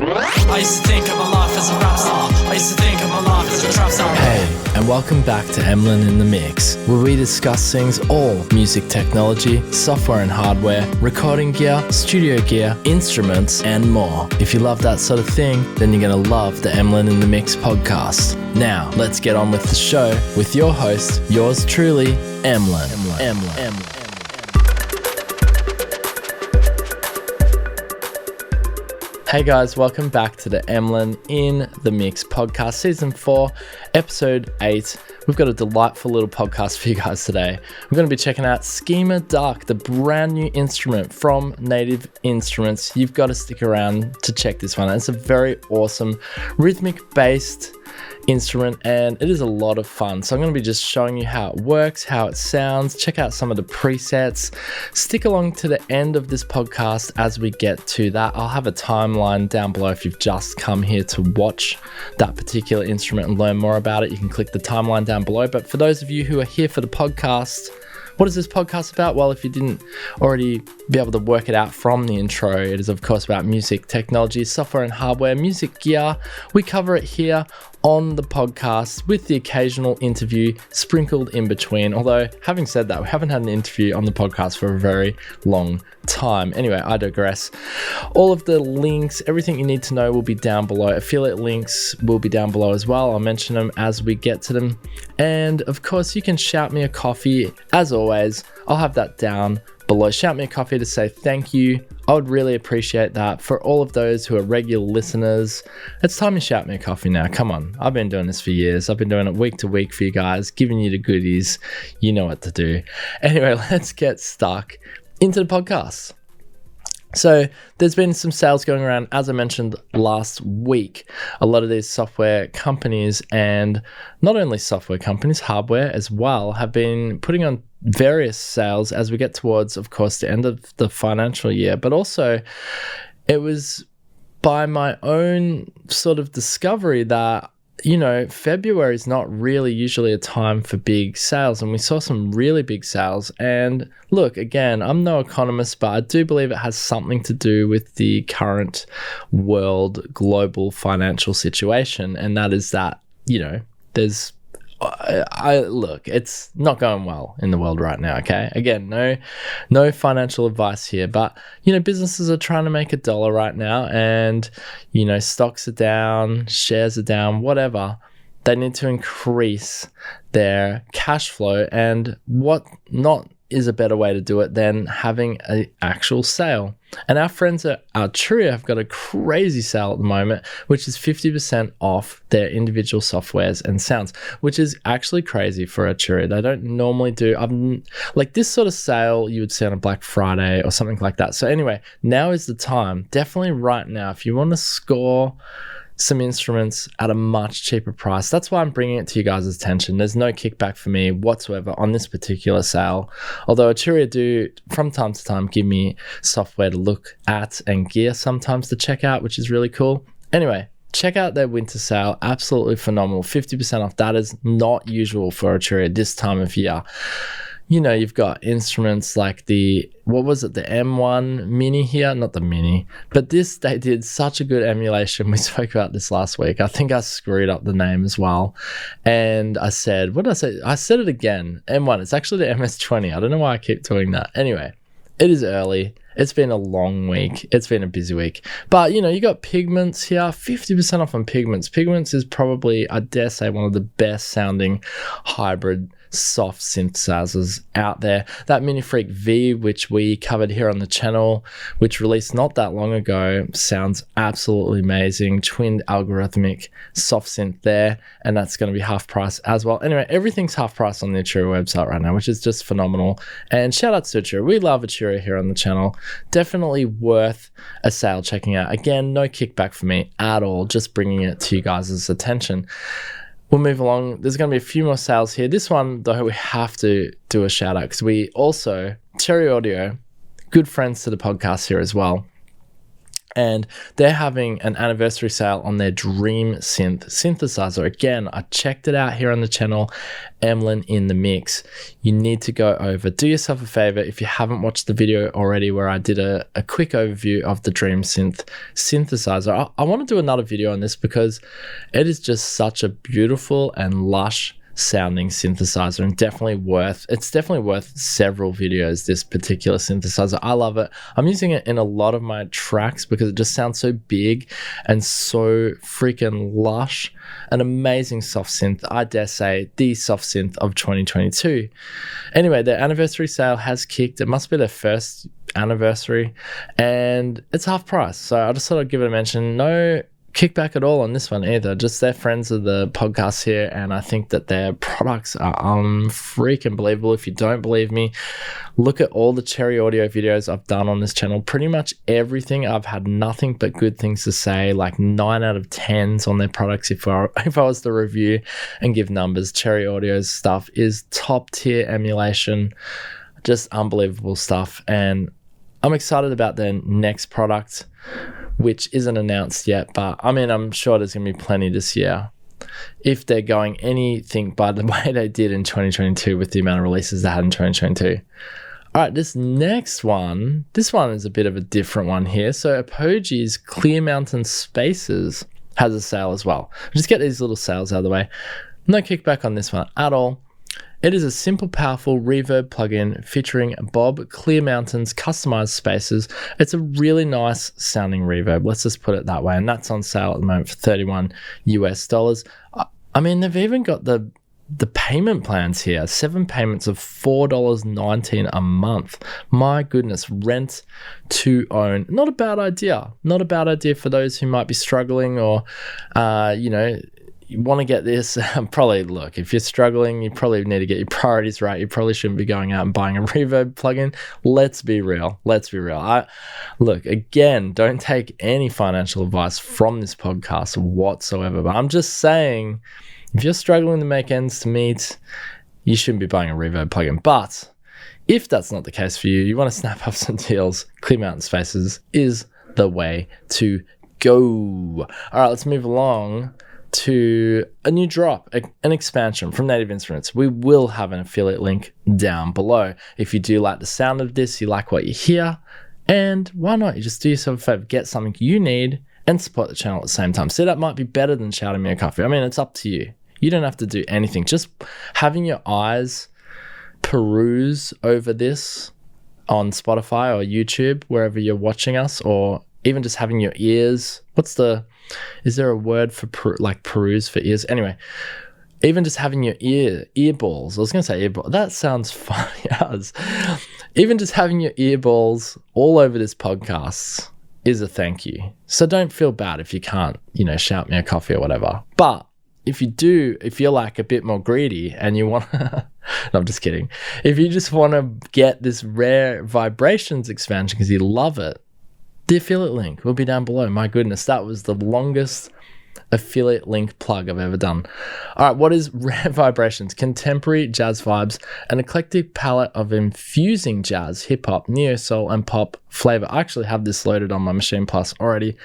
I used to think of my life as a rap star. I used to think of my life as a trap star. Hey, and welcome back to Emlyn in the Mix, where we discuss things all music technology, software and hardware, recording gear, studio gear, instruments, and more. If you love that sort of thing, then you're going to love the Emlyn in the Mix podcast. Now, let's get on with the show with your host, yours truly, Emlyn. Hey guys, welcome back to the Emlyn in the Mix podcast, season 4, episode 8. We've got a delightful little podcast for you guys today. We're going to be checking out Schema Dark, the brand new instrument from Native Instruments. You've got to stick around to check this one out. It's a very awesome rhythmic-based instrument and it is a lot of fun. So I'm going to be just showing you how it works, how it sounds, check out some of the presets. Stick along to the end of this podcast as we get to that. I'll have a timeline down below if you've just come here to watch that particular instrument and learn more about it. You can click the timeline down below. But for those of you who are here for the podcast, what is this podcast about? Well, if you didn't already be able to work it out from the intro, it is of course about music technology, software and hardware, music gear. We cover it here on the podcast with the occasional interview sprinkled in between. Although, having said that, we haven't had an interview on the podcast for a very long time. Anyway, I digress. All of the links, everything you need to know will be down below. Affiliate links will be down below as well. I'll mention them as we get to them. And of course, you can shout me a coffee. As always, I'll have that down below. Shout me a coffee to say thank you. I would really appreciate that. For all of those who are regular listeners, it's time you shout me a coffee now. Come on. I've been doing this for years. I've been doing it week to week for you guys, giving you the goodies. You know what to do. Anyway, let's get stuck into the podcast. So there's been some sales going around, as I mentioned last week. A lot of these software companies, and not only software companies, hardware as well, have been putting on various sales as we get towards, of course, the end of the financial year. But also, it was by my own sort of discovery that, you know, February is not really usually a time for big sales, and we saw some really big sales. And look, again, I'm no economist, but I do believe it has something to do with the current world global financial situation, and that is that, you know, there's look, it's not going well in the world right now, okay? Again, no financial advice here, but, you know, businesses are trying to make a dollar right now, and, you know, stocks are down, shares are down, whatever. They need to increase their cash flow, and what not is a better way to do it than having an actual sale. And our friends at Arturia have got a crazy sale at the moment, which is 50% off their individual softwares and sounds, which is actually crazy for Arturia. They don't normally do like this sort of sale you would see on a Black Friday or something like that. So anyway, now is the time, definitely right now, if you want to score some instruments at a much cheaper price. That's why I'm bringing it to you guys' attention. There's no kickback for me whatsoever on this particular sale. Although Arturia do from time to time give me software to look at and gear sometimes to check out, which is really cool. Anyway, check out their winter sale. Absolutely phenomenal. 50% off. That is not usual for Arturia this time of year. You know, you've got instruments like the M1 Mini here, not the Mini, but they did such a good emulation. We spoke about this last week. I think I screwed up the name as well. And I said, what did I say? I said it again, M1. It's actually the MS-20. I don't know why I keep doing that. Anyway, it is early. It's been a long week. It's been a busy week. But, you know, you got Pigments here, 50% off on Pigments. Pigments is probably, I dare say, one of the best sounding hybrid soft synthesizers out there. That Mini Freak V, which we covered here on the channel, which released not that long ago, sounds absolutely amazing. Twinned algorithmic soft synth there, and that's going to be half price as well. Anyway, everything's half price on the Arturia website right now, which is just phenomenal. And shout out to Arturia. We love Arturia here on the channel. Definitely worth a sale checking out. Again, no kickback for me at all, just bringing it to you guys' attention. We'll move along. There's going to be a few more sales here. This one, though, we have to do a shout out because we also, Cherry Audio, good friends to the podcast here as well, and they're having an anniversary sale on their Dreamsynth synthesizer. Again, I checked it out here on the channel, Emlyn in the Mix. You need to go over, do yourself a favor if you haven't watched the video already where I did a quick overview of the Dreamsynth synthesizer. I want to do another video on this because it is just such a beautiful and lush sounding synthesizer, and it's definitely worth several videos, this particular synthesizer. I love it. I'm using it in a lot of my tracks because it just sounds so big and so freaking lush. An amazing soft synth, I dare say the soft synth of 2022. Anyway, their anniversary sale has kicked. It must be their first anniversary and it's half price, so I just thought I'd give it a mention. No kickback at all on this one either, just they're friends of the podcast here, and I think that their products are freaking believable. If you don't believe me, look at all the Cherry Audio videos I've done on this channel. Pretty much everything, I've had nothing but good things to say, like 9 out of 10s on their products. If I was to review and give numbers, Cherry Audio's stuff is top tier emulation, just unbelievable stuff, and I'm excited about their next product, which isn't announced yet, but I mean, I'm sure there's going to be plenty this year if they're going anything by the way they did in 2022 with the amount of releases they had in 2022. All right, this next one, this one is a bit of a different one here. So Apogee's Clearmountain Spaces has a sale as well. Just get these little sales out of the way. No kickback on this one at all. It is a simple, powerful reverb plugin featuring Bob Clearmountain's customized spaces. It's a really nice sounding reverb, let's just put it that way, and that's on sale at the moment for $31 US. I mean, they've even got the payment plans here, 7 payments of $4.19 a month. My goodness, rent to own. Not a bad idea. Not a bad idea for those who might be struggling or, you want to get this. Probably, look, if you're struggling, you probably need to get your priorities right. You probably shouldn't be going out and buying a reverb plugin. Let's be real. Look, again, don't take any financial advice from this podcast whatsoever, but I'm just saying, if you're struggling to make ends to meet, you shouldn't be buying a reverb plugin. But if that's not the case for you, you want to snap up some deals, Clearmountain Spaces is the way to go. All right, let's move along to a new drop, an expansion from Native Instruments. We will have an affiliate link down below. If you do like the sound of this, you like what you hear, and why not? You just do yourself a favor, get something you need and support the channel at the same time. So that might be better than shouting me a coffee. I mean, it's up to you. You don't have to do anything. Just having your eyes peruse over this on Spotify or YouTube, wherever you're watching us, or even just having your ears. Is there a word for peruse for ears? Anyway, even just having your earballs. I was going to say earball. That sounds funny. Even just having your earballs all over this podcast is a thank you. So don't feel bad if you can't, shout me a coffee or whatever. But if you're like a bit more greedy and you want to, no, I'm just kidding. If you just want to get this Rare Vibrations expansion because you love it, the affiliate link will be down below. My goodness, that was the longest affiliate link plug I've ever done. All right, what is Rare Vibrations? Contemporary jazz vibes, an eclectic palette of infusing jazz, hip-hop, neo-soul, and pop flavor. I actually have this loaded on my Machine Plus already.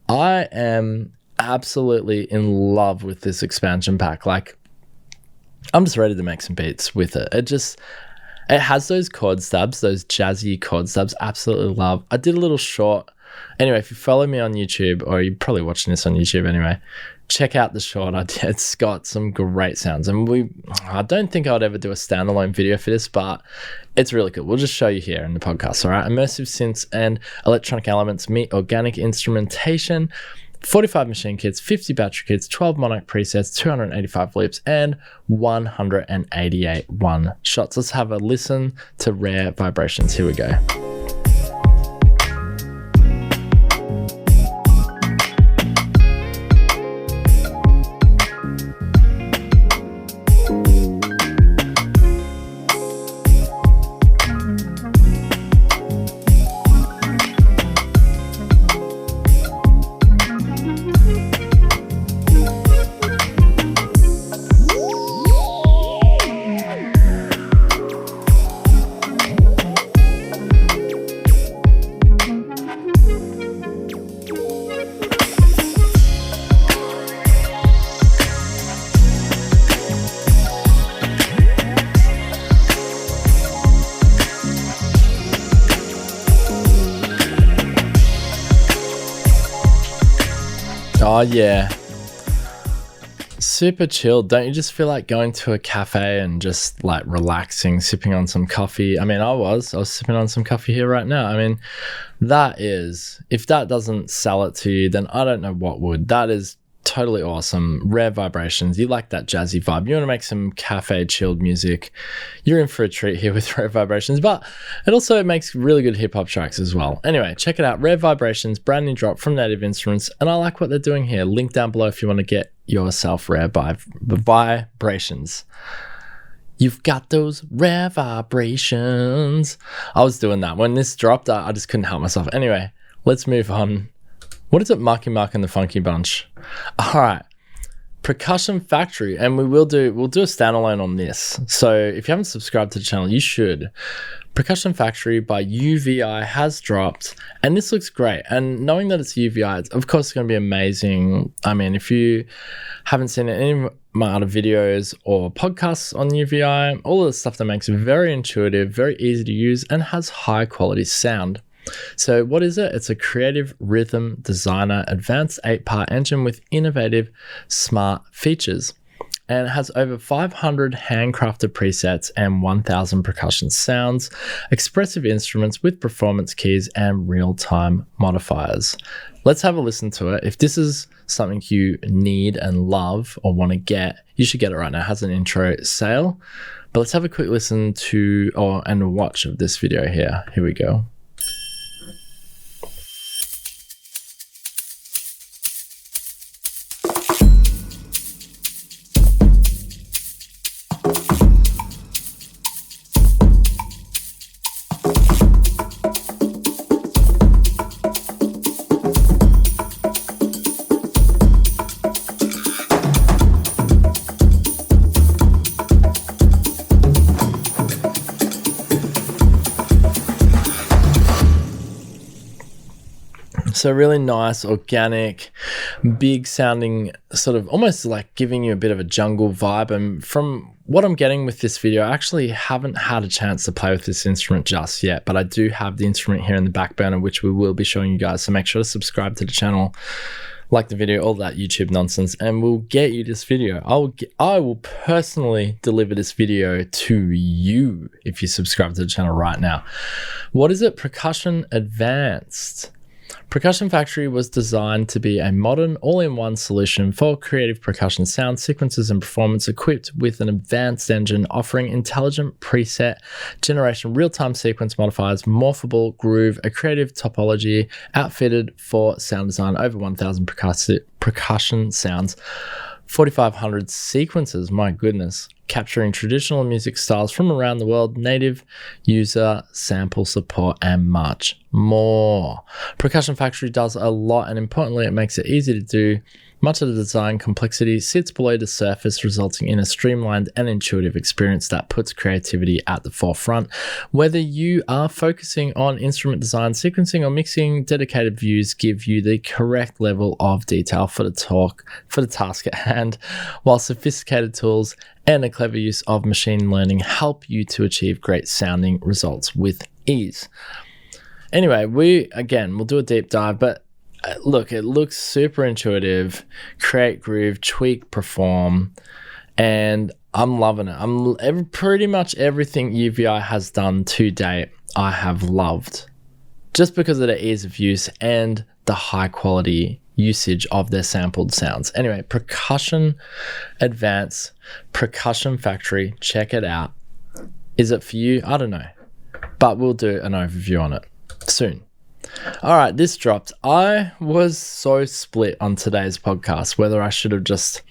I am absolutely in love with this expansion pack. Like, I'm just ready to make some beats with it. It has those chord stabs, those jazzy chord stabs. Absolutely love. I did a little short. Anyway, if you follow me on YouTube, or you're probably watching this on YouTube anyway, check out the short I did. It's got some great sounds. And I don't think I would ever do a standalone video for this, but it's really cool. We'll just show you here in the podcast, all right? Immersive synths and electronic elements meet organic instrumentation. 45 machine kits, 50 battery kits, 12 Monarch presets, 285 loops, and 188 one-shots. Let's have a listen to Rare Vibrations. Here we go. Oh yeah. Super chilled. Don't you just feel like going to a cafe and just like relaxing, sipping on some coffee? I mean, I was sipping on some coffee here right now. I mean, that is, if that doesn't sell it to you, then I don't know what would. That is totally awesome. Rare vibrations. You like that jazzy vibe. You want to make some cafe chilled music. You're in for a treat here with Rare Vibrations, but it also makes really good hip hop tracks as well. Anyway, check it out. Rare Vibrations, brand new drop from Native Instruments. And I like what they're doing here. Link down below if you want to get yourself Rare Vibrations. You've got those rare vibrations. I was doing that. When this dropped, I just couldn't help myself. Anyway, let's move on. What is it, Marky Mark and the Funky Bunch? All right, Percussion Factory, and we'll do a standalone on this. So if you haven't subscribed to the channel, you should. Percussion Factory by UVI has dropped, and this looks great. And knowing that it's UVI, it's, of course, it's going to be amazing. I mean, if you haven't seen any of my other videos or podcasts on UVI, all of the stuff that makes it very intuitive, very easy to use, and has high quality sound. So what is it? It's a creative rhythm designer advanced 8-part engine with innovative smart features, and it has over 500 handcrafted presets and 1,000 percussion sounds, expressive instruments with performance keys and real-time modifiers. Let's have a listen to it. If this is something you need and love or want to get, you should get it right now. It has an intro sale, but let's have a quick listen to and watch of this video here. Here we go. So really nice, organic, big sounding, sort of almost like giving you a bit of a jungle vibe. And from what I'm getting with this video, I actually haven't had a chance to play with this instrument just yet, but I do have the instrument here in the back burner, which we will be showing you guys. So make sure to subscribe to the channel, like the video, all that YouTube nonsense, and we'll get you this video. I will personally deliver this video to you if you subscribe to the channel right now. What is it? Percussion Advanced. Percussion Factory was designed to be a modern, all-in-one solution for creative percussion sound sequences and performance, equipped with an advanced engine offering intelligent preset generation, real-time sequence modifiers, morphable groove, a creative topology, outfitted for sound design, over 1,000 percussion sounds, 4,500 sequences, my goodness, capturing traditional music styles from around the world, native user sample support, and much more. Percussion Factory does a lot, and importantly, it makes it easy to do. Much of the design complexity sits below the surface, resulting in a streamlined and intuitive experience that puts creativity at the forefront. Whether you are focusing on instrument design, sequencing, or mixing, dedicated views give you the correct level of detail for the task at hand, while sophisticated tools and a clever use of machine learning help you to achieve great sounding results with ease. Anyway, we'll do a deep dive, but look, it looks super intuitive. Create, groove, tweak, perform, and I'm loving it. Pretty much everything UVI has done to date, I have loved, just because of the ease of use and the high quality usage of their sampled sounds. Anyway, Percussion Advanced, Percussion Factory, check it out. Is it for you? I don't know, but we'll do an overview on it soon. All right, this dropped. I was so split on today's podcast whether I should have just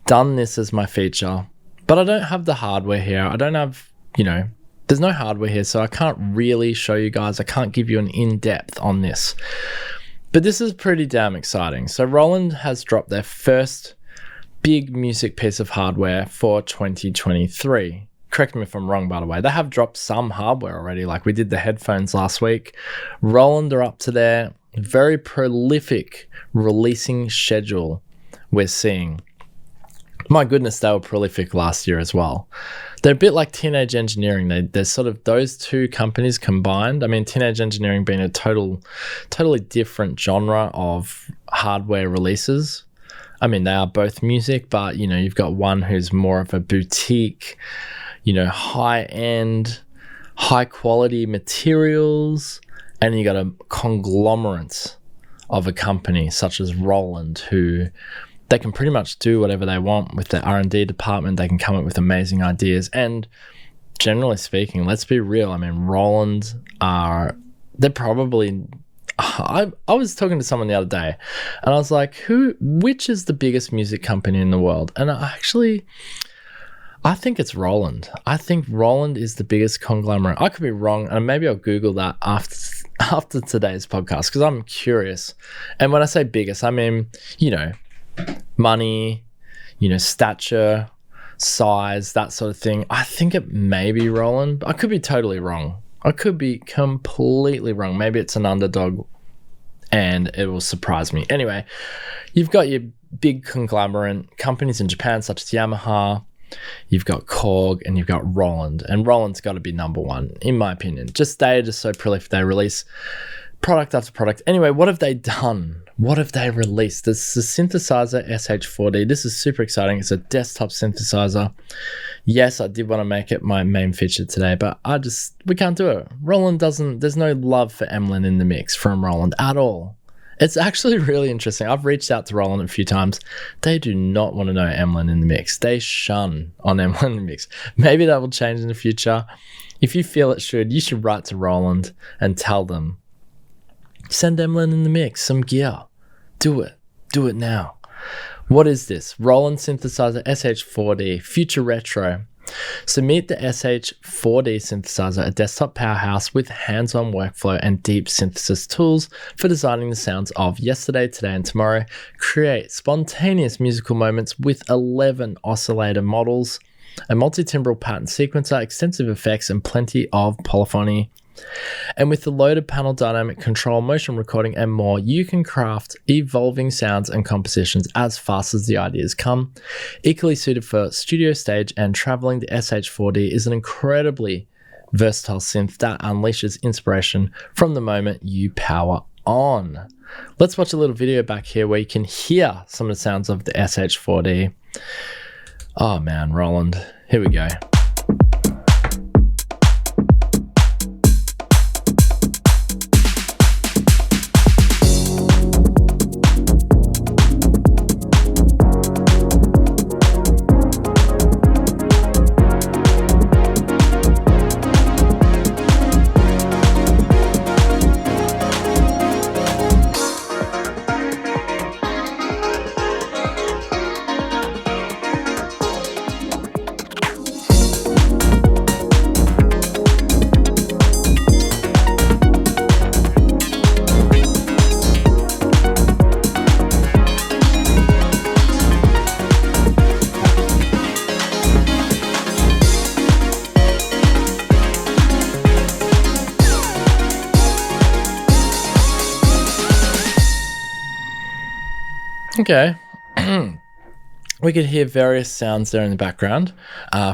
done this as my feature, but I don't have the hardware here. I don't have, there's no hardware here, so I can't really show you guys. I can't give you an in-depth on this. But this is pretty damn exciting. So Roland has dropped their first big music piece of hardware for 2023. Correct me if I'm wrong, by the way. They have dropped some hardware already, like we did the headphones last week. Roland are up to their very prolific releasing schedule we're seeing. My goodness, they were prolific last year as well. They're a bit like Teenage Engineering. They're sort of those two companies combined. I mean, Teenage Engineering being a totally different genre of hardware releases. I mean, they are both music, but, you know, you've got one who's more of a boutique, you know, high-end, high-quality materials, and you got a conglomerate of a company such as Roland, who they can pretty much do whatever they want with their R&D department. They can come up with amazing ideas. And generally speaking, let's be real. I mean, Roland they're probably... I was talking to someone the other day and I was like, which is the biggest music company in the world? And I think it's Roland. I think Roland is the biggest conglomerate. I could be wrong, and maybe I'll Google that after today's podcast because I'm curious. And when I say biggest, I mean, you know, money, you know, stature, size, that sort of thing. I think it may be Roland. I could be totally wrong. I could be completely wrong. Maybe it's an underdog and it will surprise me. Anyway, you've got your big conglomerate companies in Japan such as Yamaha, you've got Korg, and you've got Roland. And Roland's got to be number one, in my opinion. They're just so prolific. They release product after product. Anyway, what have they done? What have they released? This is the Synthesizer SH-4D. This is super exciting. It's a desktop synthesizer. Yes, I did want to make it my main feature today, but we can't do it. There's no love for Emlyn in the mix from Roland at all. It's actually really interesting. I've reached out to Roland a few times. They do not want to know Emlyn in the mix. They shun on Emlyn in the mix. Maybe that will change in the future. If you feel it should, you should write to Roland and tell them, send Emlyn in the mix, some gear. Do it. Do it now. What is this? Roland Synthesizer SH-4D, Future Retro. So meet the SH-4D synthesizer, a desktop powerhouse with hands-on workflow and deep synthesis tools for designing the sounds of yesterday, today, and tomorrow. Create spontaneous musical moments with 11 oscillator models, a multi-timbral pattern sequencer, extensive effects, and plenty of polyphony. And with the loaded panel dynamic control, motion recording, and more, you can craft evolving sounds and compositions as fast as the ideas come. Equally suited for studio, stage, and traveling, the SH-4D is an incredibly versatile synth that unleashes inspiration from the moment you power on. Let's watch a little video back here where you can hear some of the sounds of the SH-4D. Oh man, Roland. Here we go. Okay. We could hear various sounds there in the background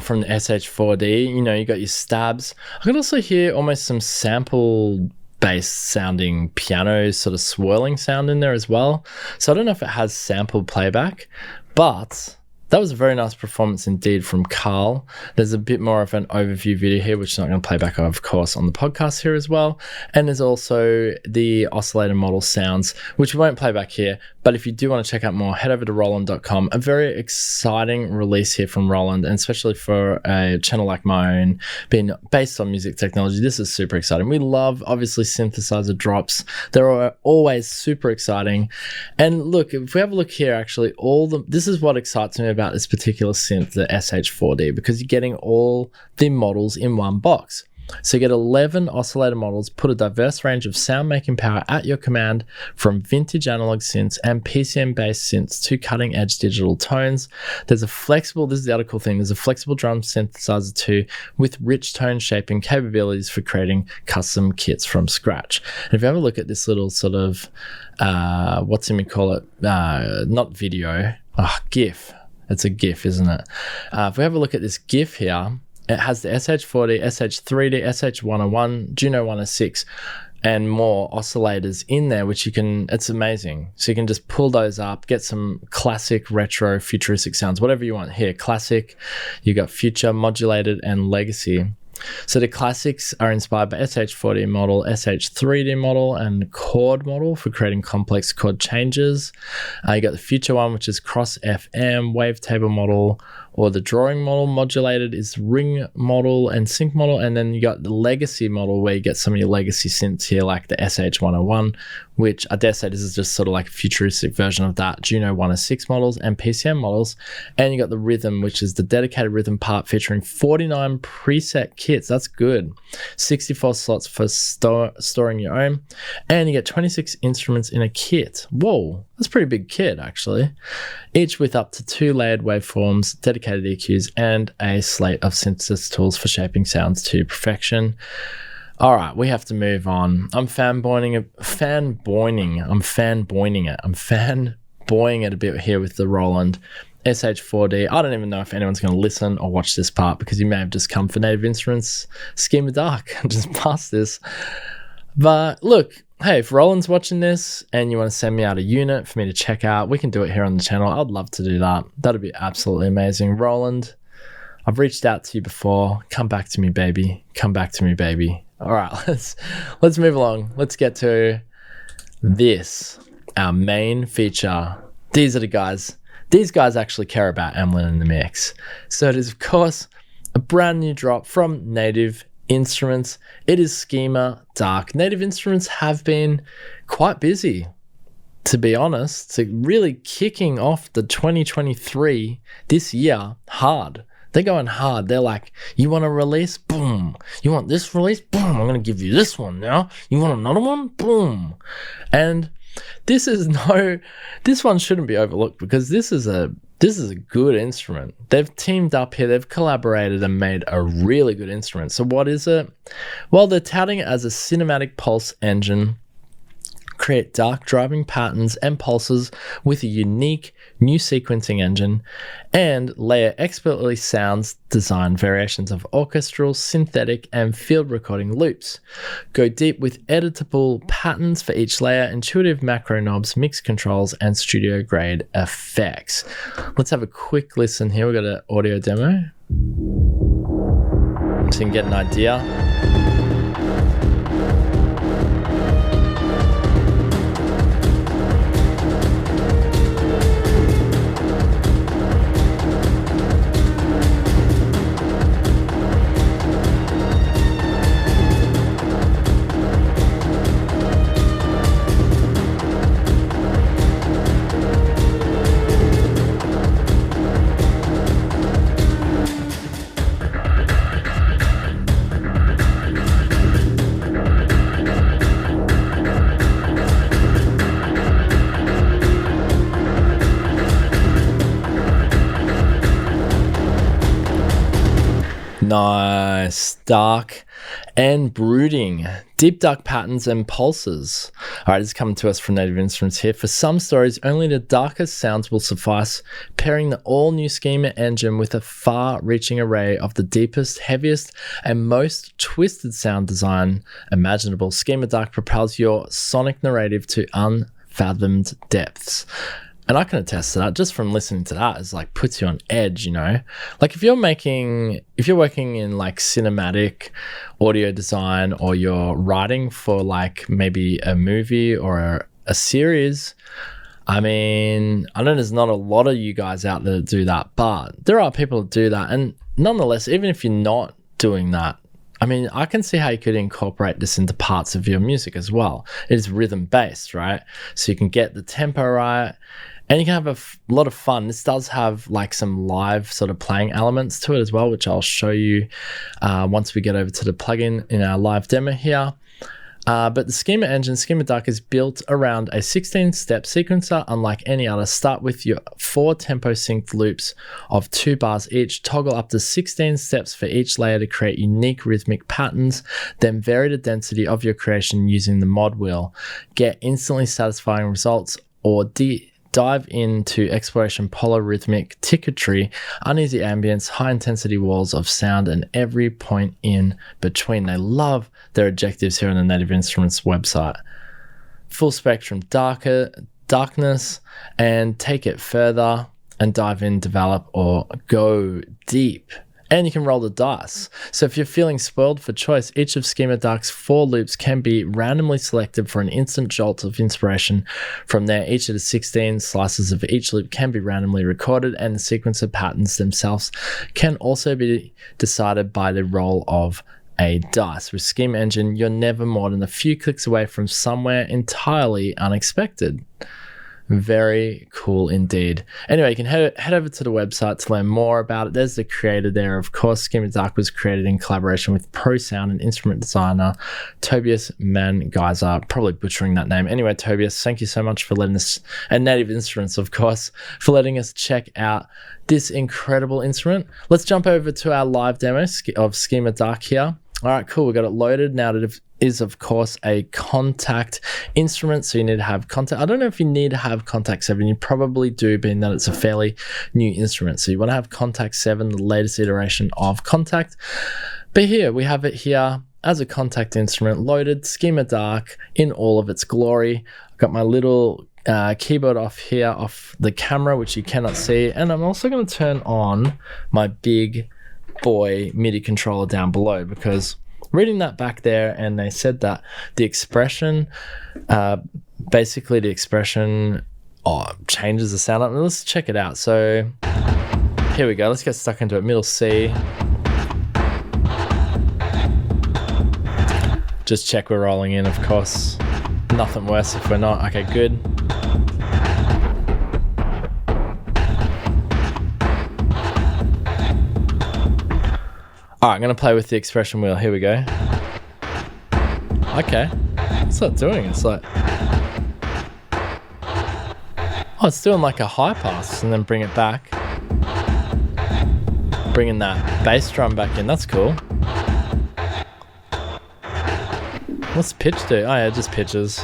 from the SH-4D. You know, you got your stabs. I could also hear almost some sample-based sounding piano sort of swirling sound in there as well. So I don't know if it has sample playback, but that was a very nice performance indeed from Carl. There's a bit more of an overview video here, which is not going to play back, of course, on the podcast here as well. And there's also the oscillator model sounds, which we won't play back here. But if you do want to check out more, head over to Roland.com. A very exciting release here from Roland, and especially for a channel like my own, being based on music technology, this is super exciting. We love, obviously, synthesizer drops. They're always super exciting. And look, if we have a look here, actually, this is what excites me about this particular synth, the SH-4D, because you're getting all the models in one box. So you get 11 oscillator models, put a diverse range of sound making power at your command, from vintage analog synths and PCM based synths to cutting edge digital tones. There's a flexible, this is the other cool thing, there's a flexible drum synthesizer too, with rich tone shaping capabilities for creating custom kits from scratch. And if you have a look at this little sort of, GIF. It's a GIF, isn't it? If we have a look at this GIF here, it has the SH-4D, SH-3D, SH-101, Juno 106, and more oscillators in there, which it's amazing. So you can just pull those up, get some classic, retro, futuristic sounds, whatever you want here. Classic, you got future, modulated, and legacy. So the classics are inspired by SH-4D model, SH-3D model, and chord model for creating complex chord changes. You got the future one, which is cross FM, wavetable model, or the drawing model. Modulated is ring model and sync model. And then you got the legacy model where you get some of your legacy synths here, like the SH-101, which I dare say this is just sort of like a futuristic version of that, Juno 106 models and PCM models. And you got the rhythm, which is the dedicated rhythm part featuring 49 preset kits. That's good. 64 slots for storing your own. And you get 26 instruments in a kit. Whoa, that's a pretty big kit actually. Each with up to 2 layered waveforms, dedicated EQs, and a slate of synthesis tools for shaping sounds to perfection. All right, we have to move on. I'm fanboying it a bit here with the Roland SH-4D. I don't even know if anyone's going to listen or watch this part because you may have just come for Native Instruments Schema Dark and just passed this. But look, hey, if Roland's watching this and you want to send me out a unit for me to check out, we can do it here on the channel. I'd love to do that. That'd be absolutely amazing. Roland, I've reached out to you before. Come back to me, baby. Come back to me, baby. All right, let's move along. Let's get to this, our main feature. These are the guys. These guys actually care about Emlyn in the mix. So it is, of course, a brand new drop from Native Instruments. It is Schema Dark. Native Instruments have been quite busy, to be honest. So really kicking off the 2023 this year hard. They're going hard. They're like, you want a release? Boom. You want this release? Boom. I'm going to give you this one now. You want another one? Boom. And this one shouldn't be overlooked because this is a good instrument. They've teamed up here. They've collaborated and made a really good instrument. So what is it? Well, they're touting it as a cinematic pulse engine. Create dark driving patterns and pulses with a unique new sequencing engine, and layer expertly sounds design variations of orchestral, synthetic, and field recording loops. Go deep with editable patterns for each layer, intuitive macro knobs, mix controls, and studio grade effects. Let's have a quick listen here. We've got an audio demo so you can get an idea. Nice, dark and brooding, deep dark patterns and pulses. All right, it's coming to us from Native Instruments here. For some stories, only the darkest sounds will suffice, pairing the all-new Schema engine with a far-reaching array of the deepest, heaviest, and most twisted sound design imaginable. Schema Dark propels your sonic narrative to unfathomed depths. And I can attest to that just from listening to that. It's like puts you on edge, you know? Like if you're working in like cinematic audio design, or you're writing for like maybe a movie or a series, I mean, I know there's not a lot of you guys out there that do that, but there are people that do that. And nonetheless, even if you're not doing that, I mean, I can see how you could incorporate this into parts of your music as well. It is rhythm based, right? So you can get the tempo right, and you can have a lot of fun. This does have like some live sort of playing elements to it as well, which I'll show you once we get over to the plugin in our live demo here. But the Schema engine, Schema Dark, is built around a 16-step sequencer unlike any other. Start with your 4 tempo synced loops of 2 bars each. Toggle up to 16 steps for each layer to create unique rhythmic patterns. Then vary the density of your creation using the mod wheel. Get instantly satisfying results or dive into exploration, polyrhythmic, ticketry, uneasy ambience, high intensity walls of sound, and every point in between. They love their adjectives here on the Native Instruments website. Full spectrum darkness, and take it further and dive in, develop, or go deep. And you can roll the dice. So if you're feeling spoiled for choice, each of Schema Dark's 4 loops can be randomly selected for an instant jolt of inspiration. From there, each of the 16 slices of each loop can be randomly recorded, and the sequence of patterns themselves can also be decided by the roll of a dice. With Schema Engine, you're never more than a few clicks away from somewhere entirely unexpected. Very cool indeed. Anyway, you can head over to the website to learn more about it. There's the creator there. Of course, Schema Dark was created in collaboration with pro sound and instrument designer Tobias Mangeiser. Probably butchering that name. Anyway, Tobias, thank you so much for letting us, and Native Instruments, of course, for letting us check out this incredible instrument. Let's jump over to our live demo of Schema Dark here. All right, cool. We got it loaded. Now that it is, of course, a contact instrument, so you need to have contact. I don't know if you need to have contact 7. You probably do, being that it's a fairly new instrument. So you want to have contact 7, the latest iteration of contact. But here, we have it here as a contact instrument, loaded, Schema Dark in all of its glory. I've got my little keyboard off here, off the camera, which you cannot see. And I'm also going to turn on my big boy MIDI controller down below, because reading that back there, and they said that the expression, basically the expression changes the sound up. Let's check it out. So here we go. Let's get stuck into it. Middle C. Just check we're rolling in, of course. Nothing worse if we're not. Okay, good. All right, I'm going to play with the expression wheel. Here we go. Okay. What's that doing? It's like... Oh, it's doing like a high pass and then bring it back. Bringing that bass drum back in. That's cool. What's pitch do? Oh yeah, it just pitches.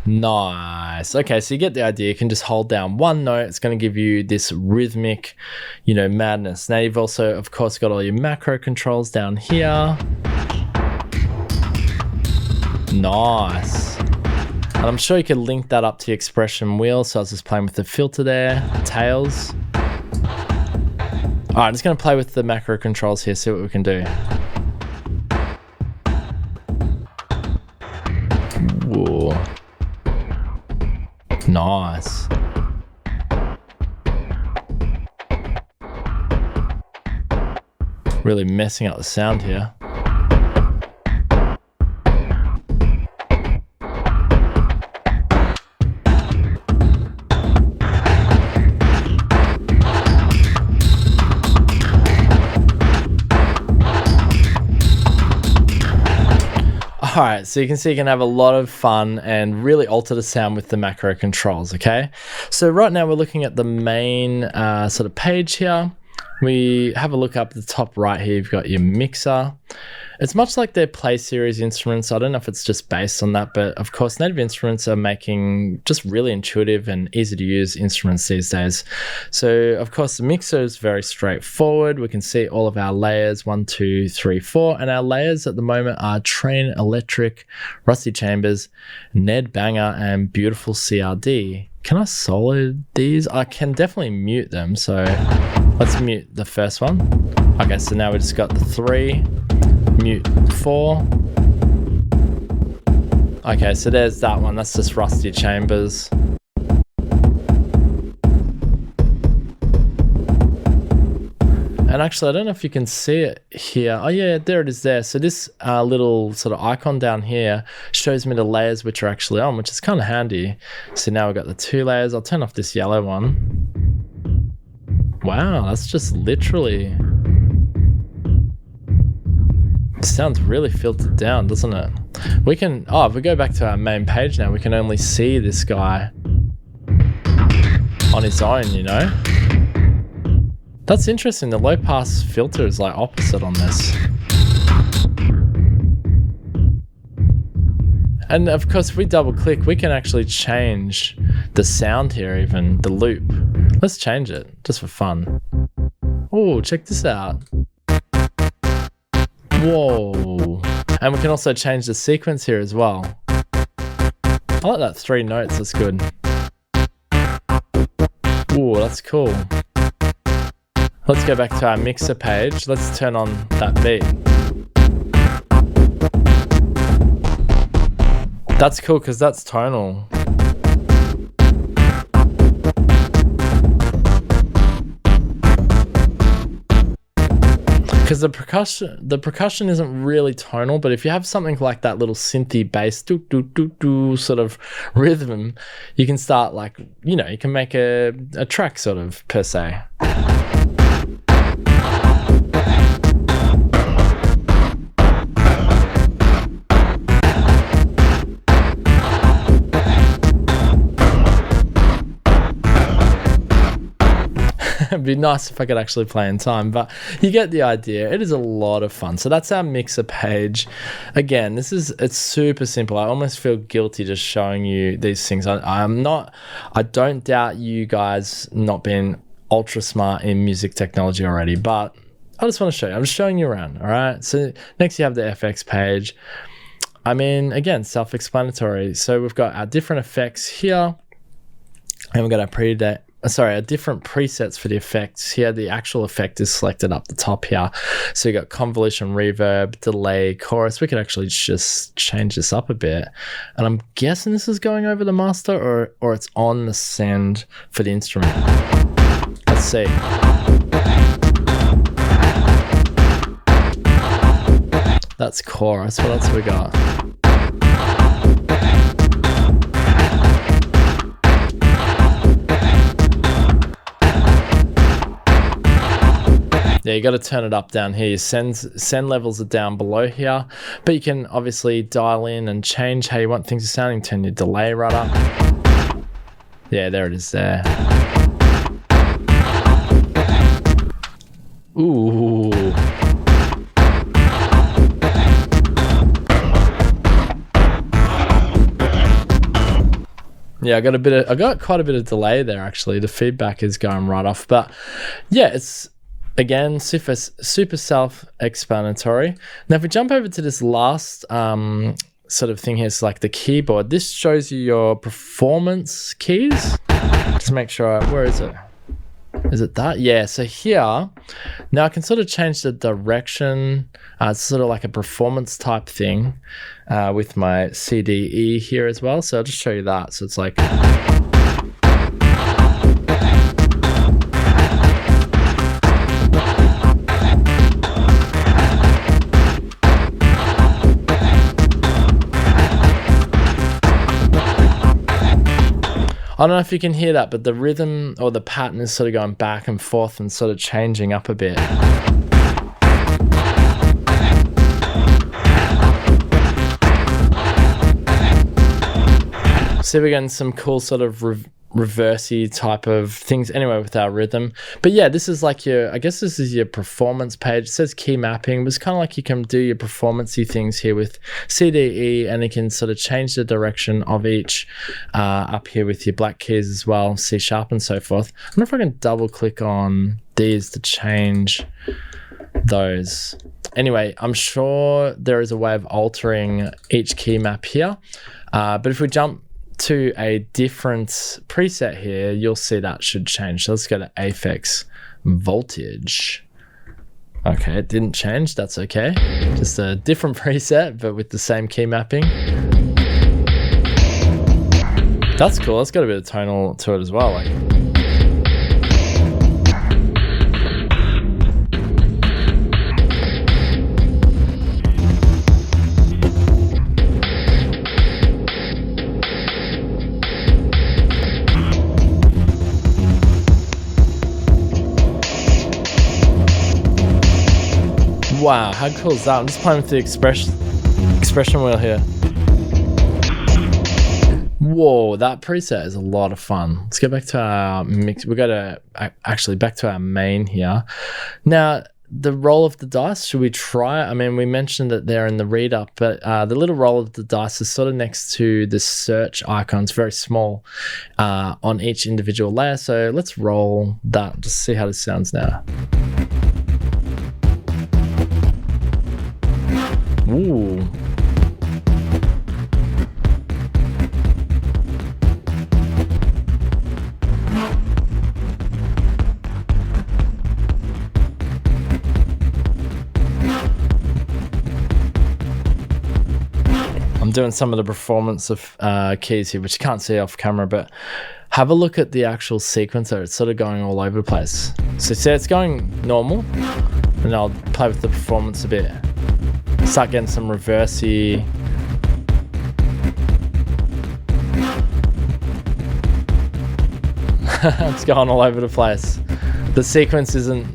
Nice. Okay, so you get the idea. You can just hold down one note. It's going to give you this rhythmic, madness. Now you've also, of course, got all your macro controls down here. Nice. And I'm sure you can link that up to your expression wheel. So I was just playing with the filter there, tails. All right, I'm just going to play with the macro controls here, see what we can do. Whoa. Nice. Really messing up the sound here. Alright, so you can see you can have a lot of fun and really alter the sound with the macro controls, okay? So right now we're looking at the main sort of page here. We have a look up at the top right here, you've got your mixer. It's much like their Play Series instruments. I don't know if it's just based on that, but of course Native Instruments are making just really intuitive and easy to use instruments these days. So of course the mixer is very straightforward. We can see all of our layers, 1, 2, 3, 4, and our layers at the moment are Train Electric, Rusty Chambers, Ned Banger, and Beautiful CRD. Can I solo these? I can definitely mute them, so let's mute the first one. Okay, so now we just got the 3, mute 4. Okay, so there's that one. That's just Rusty Chambers. And actually, I don't know if you can see it here. Oh yeah, there it is there. So this little sort of icon down here shows me the layers which are actually on, which is kind of handy. So now we've got the 2 layers. I'll turn off this yellow one. Wow, that's just literally... It sounds really filtered down, doesn't it? We can... Oh, if we go back to our main page now, we can only see this guy on his own, That's interesting. The low pass filter is like opposite on this. And of course, if we double click, we can actually change the sound here, even the loop. Let's change it just for fun. Oh, check this out. Whoa. And we can also change the sequence here as well. I like that 3 notes, that's good. Ooh, that's cool. Let's go back to our mixer page. Let's turn on that beat. That's cool because that's tonal. Because the percussion isn't really tonal, but if you have something like that little synthy bass do do do do sort of rhythm, you can start like, you know, you can make a track sort of per se. It'd be nice if I could actually play in time, but you get the idea. It is a lot of fun. So that's our mixer page. Again, it's super simple. I almost feel guilty just showing you these things. I don't doubt you guys not being ultra smart in music technology already, but I just want to show you. I'm just showing you around, all right? So next you have the FX page. I mean, again, self-explanatory. So we've got our different effects here, and we've got our different presets for the effects. Here the actual effect is selected up the top here, so you got convolution, reverb, delay, chorus. We could actually just change this up a bit, and I'm guessing this is going over the master or it's on the send for the instrument. Let's see. That's chorus. What else we got? Yeah, you got to turn it up down here. Your send levels are down below here, but you can obviously dial in and change how you want things to sound. You can turn your delay right up. Yeah, there it is there. Ooh. Yeah, I got quite a bit of delay there actually. The feedback is going right off, but yeah, it's again super self-explanatory. Now if we jump over to this last sort of thing here, it's like the keyboard. This shows you your performance keys. Just make sure, where is it? Is it that? Yeah, so here, now I can sort of change the direction. It's sort of like a performance type thing with my CDE here as well. So I'll just show you that. So it's like... I don't know if you can hear that, but the rhythm or the pattern is sort of going back and forth and sort of changing up a bit. So we're getting some cool sort of reversey type of things anyway with our rhythm. But yeah, this is like I guess this is your performance page. It says key mapping, but it's kind of like you can do your performancey things here with CDE, and you can sort of change the direction of each up here with your black keys as well, C sharp and so forth. I wonder if I can double click on these to change those. Anyway, I'm sure there is a way of altering each key map here, but if we jump to a different preset here, you'll see that should change. So let's go to Aphex Voltage. Okay, it didn't change, that's okay. Just a different preset, but with the same key mapping. That's cool, it's got a bit of tonal to it as well. Like, wow, how cool is that? I'm just playing with the expression wheel here. Whoa, that preset is a lot of fun. Let's go back to our mix. We got to actually back to our main here. Now, the roll of the dice, should we try? I mean, we mentioned it there in the read up, but the little roll of the dice is sort of next to the search icon. It's very small on each individual layer. So let's roll that, just see how this sounds now. Ooh. I'm doing some of the performance of keys here, which you can't see off camera, but have a look at the actual sequencer. It's sort of going all over the place. So see, it's going normal, and I'll play with the performance a bit. Start getting some reversey. It's going all over the place. The sequence isn't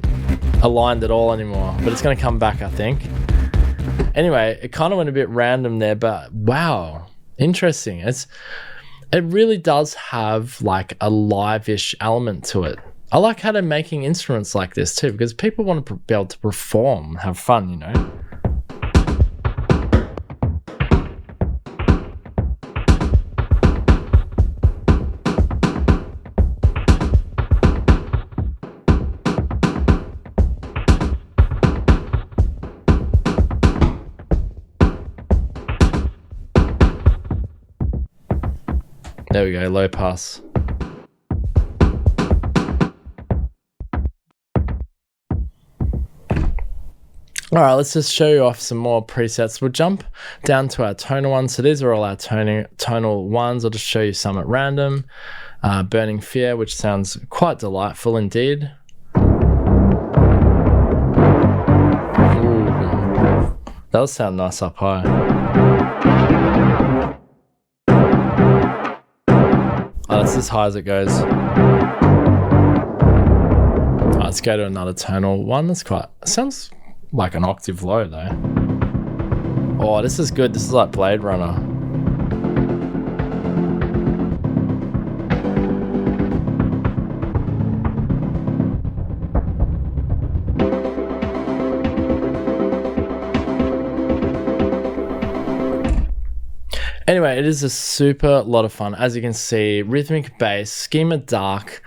aligned at all anymore, but it's going to come back, I think. Anyway, it kind of went a bit random there, but wow, interesting. It really does have like a live-ish element to it. I like how they're making instruments like this too, because people want to be able to perform, have fun, you know. There we go, low pass. All right, let's just show you off some more presets. We'll jump down to our tonal ones. So these are all our tonal ones. I'll just show you some at random. Burning Fear, which sounds quite delightful indeed. Ooh, that does sound nice up high. Oh, that's as high as it goes. Let's go to another tonal one. That's sounds like an octave low though. Oh, this is good. This is like Blade Runner. Anyway, it is a super lot of fun. As you can see, rhythmic bass, Schema Dark,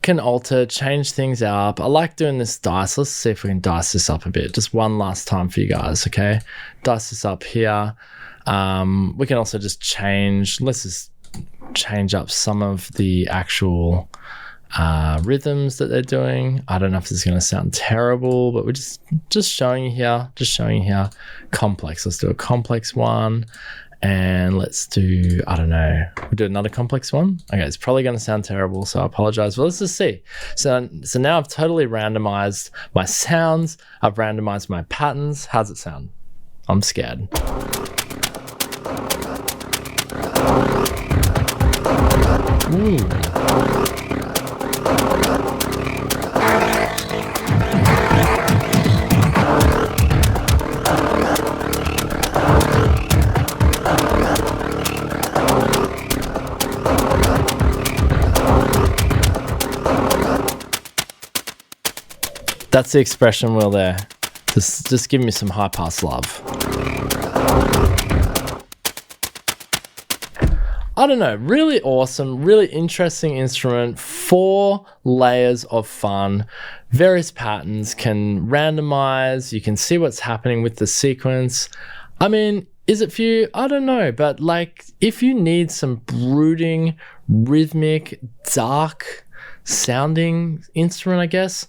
can alter, change things up. I like doing this dice. Let's see if we can dice this up a bit. Just one last time for you guys, okay? Dice this up here. We can also just change, let's just change up some of the actual rhythms that they're doing. I don't know if this is going to sound terrible, but we're just showing you here, complex. Let's do a complex one. And let's do, I don't know, we'll do another complex one. Okay, it's probably going to sound terrible, so I apologize, but let's just see. So now I've totally randomized my sounds. I've randomized my patterns. How's it sound? I'm scared. Ooh. That's the expression wheel there. Just give me some high pass love. I don't know, really awesome, really interesting instrument, 4 layers of fun, various patterns, can randomize, you can see what's happening with the sequence. I mean, is it for you? I don't know, but like if you need some brooding, rhythmic, dark sounding instrument, I guess,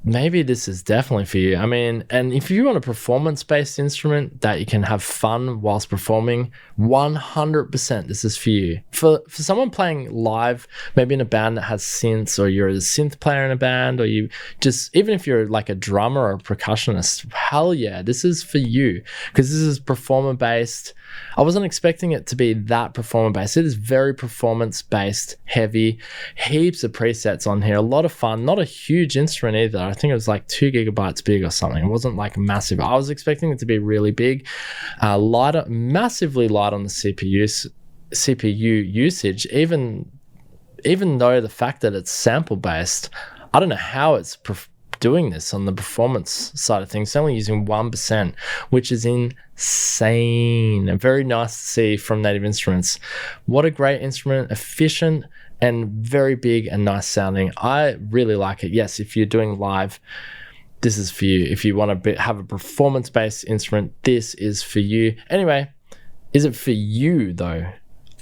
maybe this is definitely for you. I mean, and if you want a performance-based instrument that you can have fun whilst performing, 100% this is for you. For someone playing live, maybe in a band that has synths, or you're a synth player in a band, or you just, even if you're like a drummer or a percussionist, hell yeah, this is for you. Because this is performer-based. I wasn't expecting it to be that performer-based. It is very performance-based, heavy, heaps of presets on here, a lot of fun, not a huge instrument either. I think it was like 2 gigabytes big or something. It wasn't like massive. I was expecting it to be really big, lighter, massively light on the CPU usage, even though the fact that it's sample-based, I don't know how it's doing this on the performance side of things. It's only using 1%, which is insane. And very nice to see from Native Instruments. What a great instrument, efficient and very big and nice sounding. I really like it. Yes, if you're doing live, this is for you. If you want to have a performance-based instrument, this is for you. Anyway, is it for you though?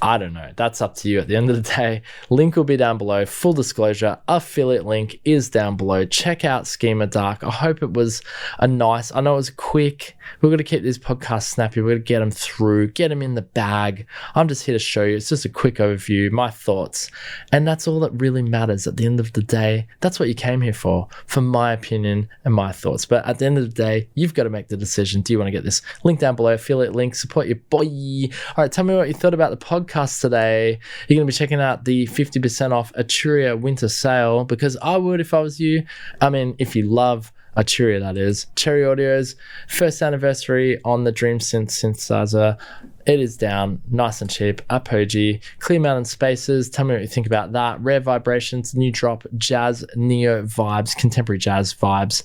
I don't know. That's up to you at the end of the day. Link will be down below. Full disclosure, affiliate link is down below. Check out Schema Dark. I hope it was I know it was quick. We're going to keep this podcast snappy. We're going to get them through, get them in the bag. I'm just here to show you. It's just a quick overview, my thoughts. And that's all that really matters at the end of the day. That's what you came here for my opinion and my thoughts. But at the end of the day, you've got to make the decision. Do you want to get this? Link down below, affiliate link, support your boy. All right, tell me what you thought about the podcast today. You're going to be checking out the 50% off Arturia winter sale, because I would if I was you. I mean, if you love Arturia, that is. Cherry Audio's first anniversary on the Dreamsynth synthesizer. It is down, nice and cheap. Apogee Clearmountain spaces. Tell me what you think about that. Rare vibrations, new drop, jazz, neo vibes, contemporary jazz vibes.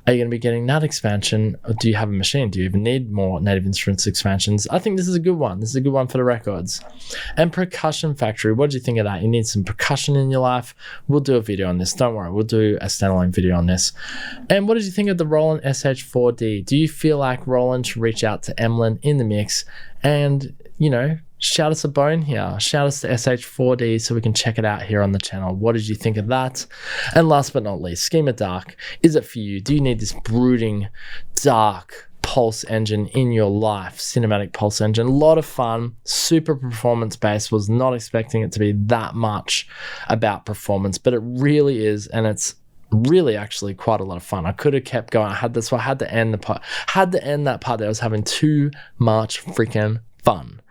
Are you going to be getting that expansion? Or do you have a machine? Do you even need more Native Instruments expansions? I think this is a good one. This is a good one for the records. And Percussion Factory, what did you think of that? You need some percussion in your life? We'll do a video on this. Don't worry. We'll do a standalone video on this. And what did you think of the Roland SH-4D? Do you feel like Roland should reach out to Emlyn in the mix and, you know, shout us a bone here. Shout us to SH-4D so we can check it out here on the channel. What did you think of that? And last but not least, Schema Dark. Is it for you? Do you need this brooding, dark pulse engine in your life? Cinematic pulse engine. A lot of fun. Super performance based. Was not expecting it to be that much about performance, but it really is. And it's really actually quite a lot of fun. I could have kept going. I had to end the part. Had to end that part there. I was having too much freaking fun.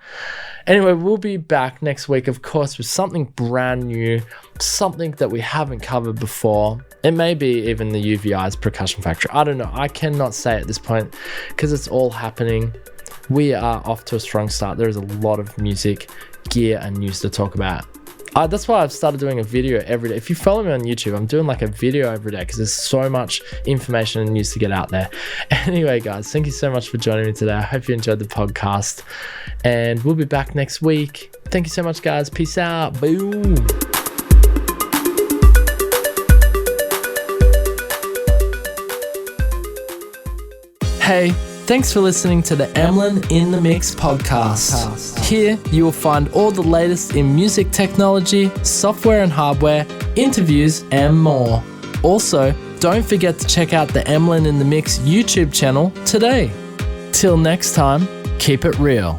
Anyway, we'll be back next week, of course, with something brand new, something that we haven't covered before. It may be even the UVI's Percussion Factory. I don't know. I cannot say at this point because it's all happening. We are off to a strong start. There is a lot of music, gear, and news to talk about. That's why I've started doing a video every day. If you follow me on YouTube, I'm doing like a video every day because there's so much information and news to get out there. Anyway, guys, thank you so much for joining me today. I hope you enjoyed the podcast, and we'll be back next week. Thank you so much, guys. Peace out. Boom. Hey. Thanks for listening to the Emlyn in the Mix podcast. Here you will find all the latest in music technology, software and hardware, interviews and more. Also, don't forget to check out the Emlyn in the Mix YouTube channel today. Till next time, keep it real.